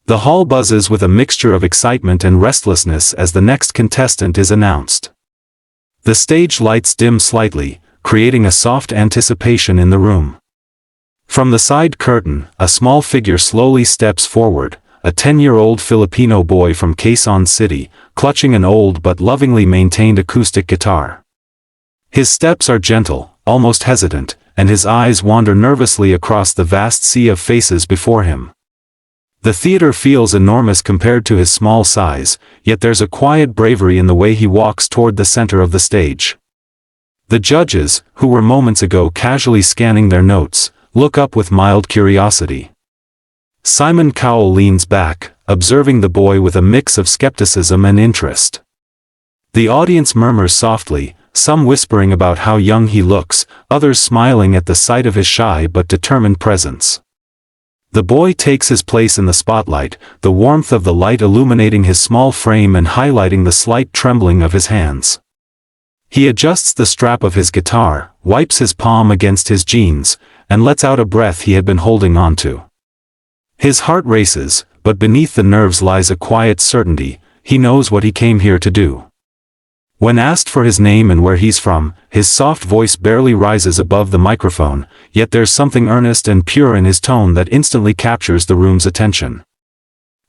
The hall buzzes with a mixture of excitement and restlessness as the next contestant is announced. The stage lights dim slightly, creating a soft anticipation in the room. From the side curtain, a small figure slowly steps forward, a 10-year-old Filipino boy from Quezon City, clutching an old but lovingly maintained acoustic guitar. His steps are gentle, almost hesitant, and his eyes wander nervously across the vast sea of faces before him. The theater feels enormous compared to his small size, yet there's a quiet bravery in the way he walks toward the center of the stage. The judges, who were moments ago casually scanning their notes, look up with mild curiosity. Simon Cowell leans back, observing the boy with a mix of skepticism and interest. The audience murmurs softly, some whispering about how young he looks, others smiling at the sight of his shy but determined presence. The boy takes his place in the spotlight, the warmth of the light illuminating his small frame and highlighting the slight trembling of his hands. He adjusts the strap of his guitar, wipes his palm against his jeans, and lets out a breath he had been holding onto. His heart races, but beneath the nerves lies a quiet certainty. He knows what he came here to do. When asked for his name and where he's from, his soft voice barely rises above the microphone, yet there's something earnest and pure in his tone that instantly captures the room's attention.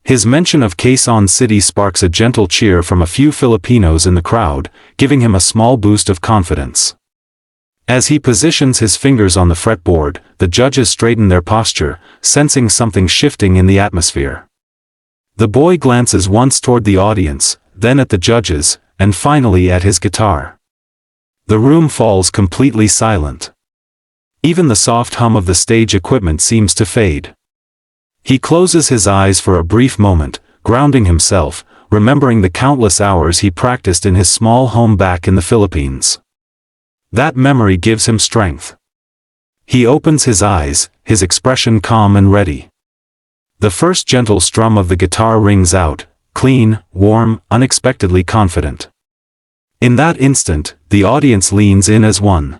His mention of Quezon City sparks a gentle cheer from a few Filipinos in the crowd, giving him a small boost of confidence. As he positions his fingers on the fretboard, the judges straighten their posture, sensing something shifting in the atmosphere. The boy glances once toward the audience, then at the judges, and finally at his guitar. The room falls completely silent. Even the soft hum of the stage equipment seems to fade. He closes his eyes for a brief moment, grounding himself, remembering the countless hours he practiced in his small home back in the Philippines. That memory gives him strength. He opens his eyes, his expression calm and ready. The first gentle strum of the guitar rings out, clean, warm, unexpectedly confident. In that instant, the audience leans in as one.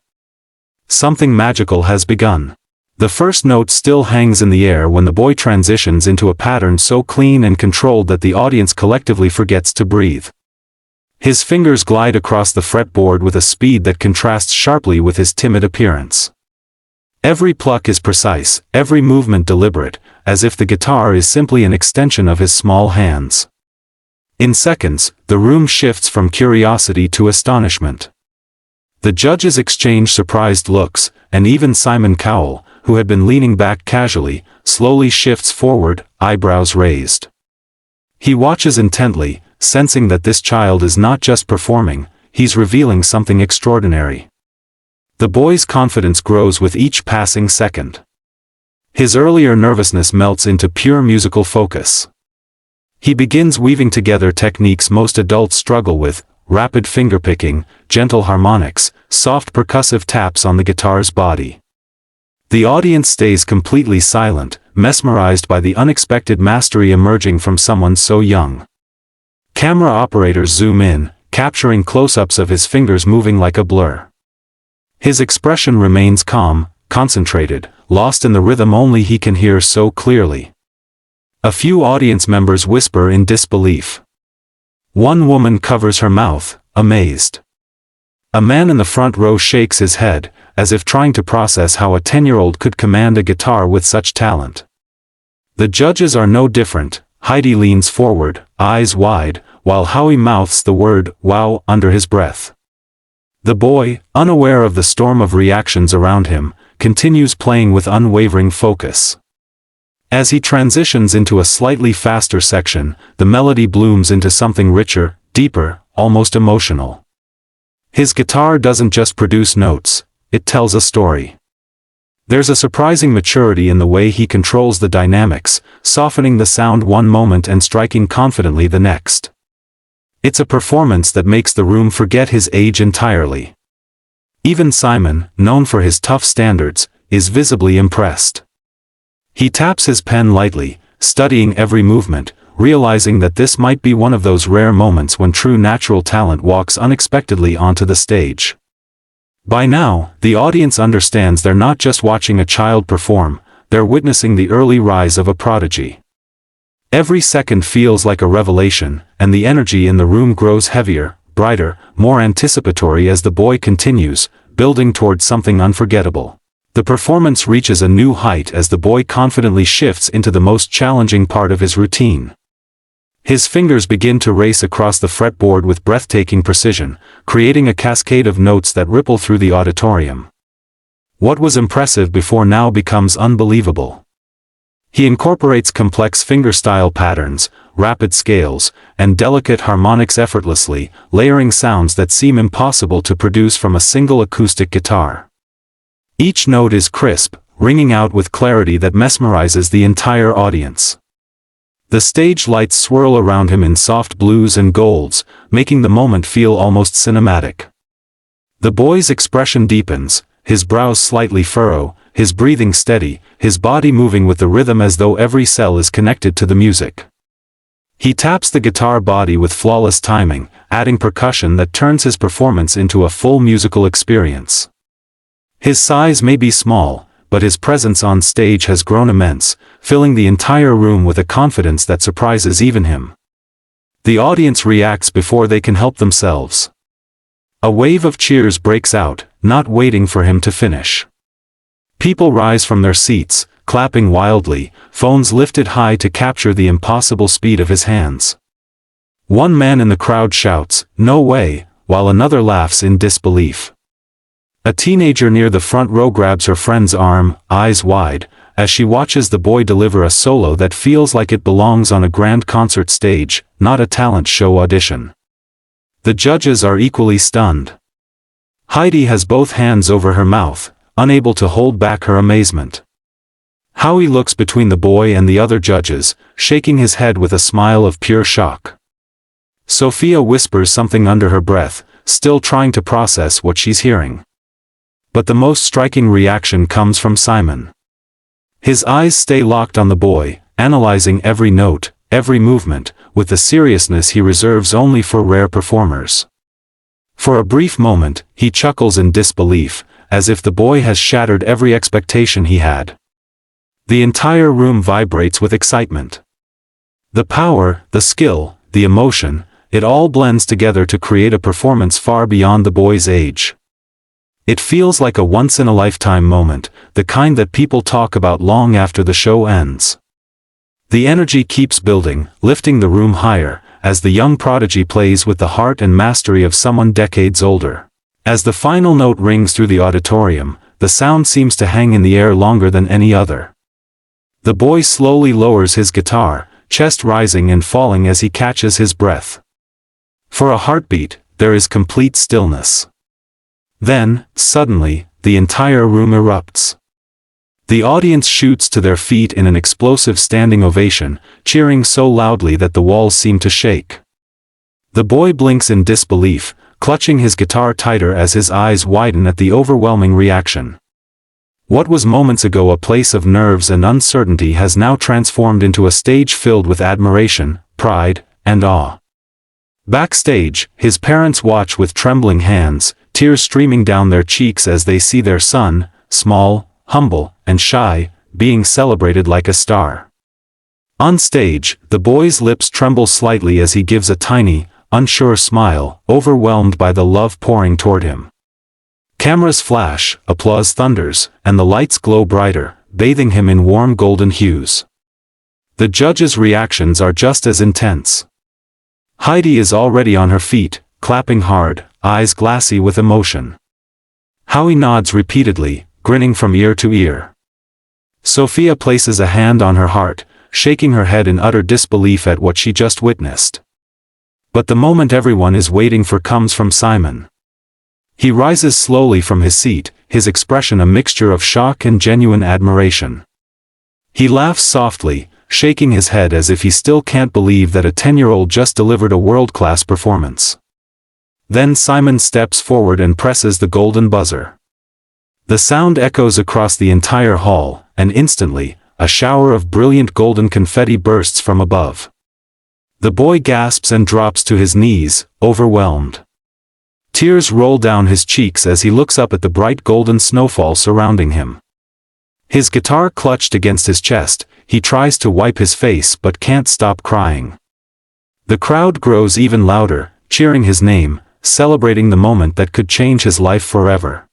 Something magical has begun. The first note still hangs in the air when the boy transitions into a pattern so clean and controlled that the audience collectively forgets to breathe. His fingers glide across the fretboard with a speed that contrasts sharply with his timid appearance. Every pluck is precise, every movement deliberate, as if the guitar is simply an extension of his small hands. In seconds, the room shifts from curiosity to astonishment. The judges exchange surprised looks, and even Simon Cowell, who had been leaning back casually, slowly shifts forward, eyebrows raised. He watches intently, sensing that this child is not just performing, he's revealing something extraordinary. The boy's confidence grows with each passing second. His earlier nervousness melts into pure musical focus. He begins weaving together techniques most adults struggle with: rapid fingerpicking, gentle harmonics, soft percussive taps on the guitar's body. The audience stays completely silent, mesmerized by the unexpected mastery emerging from someone so young. Camera operators zoom in, capturing close-ups of his fingers moving like a blur. His expression remains calm, concentrated, lost in the rhythm only he can hear so clearly. A few audience members whisper in disbelief. One woman covers her mouth, amazed. A man in the front row shakes his head, as if trying to process how a 10-year-old could command a guitar with such talent. The judges are no different. Heidi leans forward, eyes wide, while Howie mouths the word, "wow," under his breath. The boy, unaware of the storm of reactions around him, continues playing with unwavering focus. As he transitions into a slightly faster section, the melody blooms into something richer, deeper, almost emotional. His guitar doesn't just produce notes, it tells a story. There's a surprising maturity in the way he controls the dynamics, softening the sound one moment and striking confidently the next. It's a performance that makes the room forget his age entirely. Even Simon, known for his tough standards, is visibly impressed. He taps his pen lightly, studying every movement, realizing that this might be one of those rare moments when true natural talent walks unexpectedly onto the stage. By now, the audience understands they're not just watching a child perform, they're witnessing the early rise of a prodigy. Every second feels like a revelation, and the energy in the room grows heavier, brighter, more anticipatory as the boy continues, building towards something unforgettable. The performance reaches a new height as the boy confidently shifts into the most challenging part of his routine. His fingers begin to race across the fretboard with breathtaking precision, creating a cascade of notes that ripple through the auditorium. What was impressive before now becomes unbelievable. He incorporates complex fingerstyle patterns, rapid scales, and delicate harmonics effortlessly, layering sounds that seem impossible to produce from a single acoustic guitar. Each note is crisp, ringing out with clarity that mesmerizes the entire audience. The stage lights swirl around him in soft blues and golds, making the moment feel almost cinematic. The boy's expression deepens, his brows slightly furrow, his breathing steady, his body moving with the rhythm as though every cell is connected to the music. He taps the guitar body with flawless timing, adding percussion that turns his performance into a full musical experience. His size may be small, but his presence on stage has grown immense, filling the entire room with a confidence that surprises even him. The audience reacts before they can help themselves. A wave of cheers breaks out, not waiting for him to finish. People rise from their seats, clapping wildly, phones lifted high to capture the impossible speed of his hands. One man in the crowd shouts, "No way," while another laughs in disbelief. A teenager near the front row grabs her friend's arm, eyes wide, as she watches the boy deliver a solo that feels like it belongs on a grand concert stage, not a talent show audition. The judges are equally stunned. Heidi has both hands over her mouth, unable to hold back her amazement. Howie looks between the boy and the other judges, shaking his head with a smile of pure shock. Sophia whispers something under her breath, still trying to process what she's hearing. But the most striking reaction comes from Simon. His eyes stay locked on the boy, analyzing every note, every movement, with the seriousness he reserves only for rare performers. For a brief moment, he chuckles in disbelief, as if the boy has shattered every expectation he had. The entire room vibrates with excitement. The power, the skill, the emotion, it all blends together to create a performance far beyond the boy's age. It feels like a once-in-a-lifetime moment, the kind that people talk about long after the show ends. The energy keeps building, lifting the room higher, as the young prodigy plays with the heart and mastery of someone decades older. As the final note rings through the auditorium, the sound seems to hang in the air longer than any other. The boy slowly lowers his guitar, chest rising and falling as he catches his breath. For a heartbeat, there is complete stillness. Then, suddenly, the entire room erupts. The audience shoots to their feet in an explosive standing ovation, cheering so loudly that the walls seem to shake. The boy blinks in disbelief, clutching his guitar tighter as his eyes widen at the overwhelming reaction. What was moments ago a place of nerves and uncertainty has now transformed into a stage filled with admiration, pride, and awe. Backstage, his parents watch with trembling hands, tears streaming down their cheeks as they see their son, small, humble, and shy, being celebrated like a star. On stage, the boy's lips tremble slightly as he gives a tiny, unsure smile, overwhelmed by the love pouring toward him. Cameras flash, applause thunders, and the lights glow brighter, bathing him in warm golden hues. The judges' reactions are just as intense. Heidi is already on her feet, clapping hard, eyes glassy with emotion. Howie nods repeatedly, grinning from ear to ear. Sophia places a hand on her heart, shaking her head in utter disbelief at what she just witnessed. But the moment everyone is waiting for comes from Simon. He rises slowly from his seat, his expression a mixture of shock and genuine admiration. He laughs softly, shaking his head as if he still can't believe that a 10-year-old just delivered a world-class performance. Then Simon steps forward and presses the golden buzzer. The sound echoes across the entire hall, and instantly, a shower of brilliant golden confetti bursts from above. The boy gasps and drops to his knees, overwhelmed. Tears roll down his cheeks as he looks up at the bright golden snowfall surrounding him. His guitar clutched against his chest, he tries to wipe his face but can't stop crying. The crowd grows even louder, cheering his name, celebrating the moment that could change his life forever.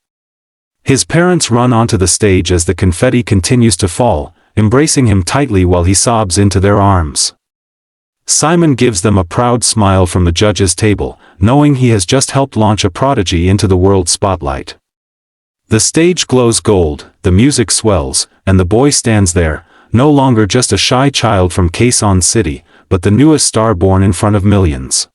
His parents run onto the stage as the confetti continues to fall, embracing him tightly while he sobs into their arms. Simon gives them a proud smile from the judges' table, knowing he has just helped launch a prodigy into the world spotlight. The stage glows gold, the music swells, and the boy stands there, no longer just a shy child from Quezon City, but the newest star born in front of millions.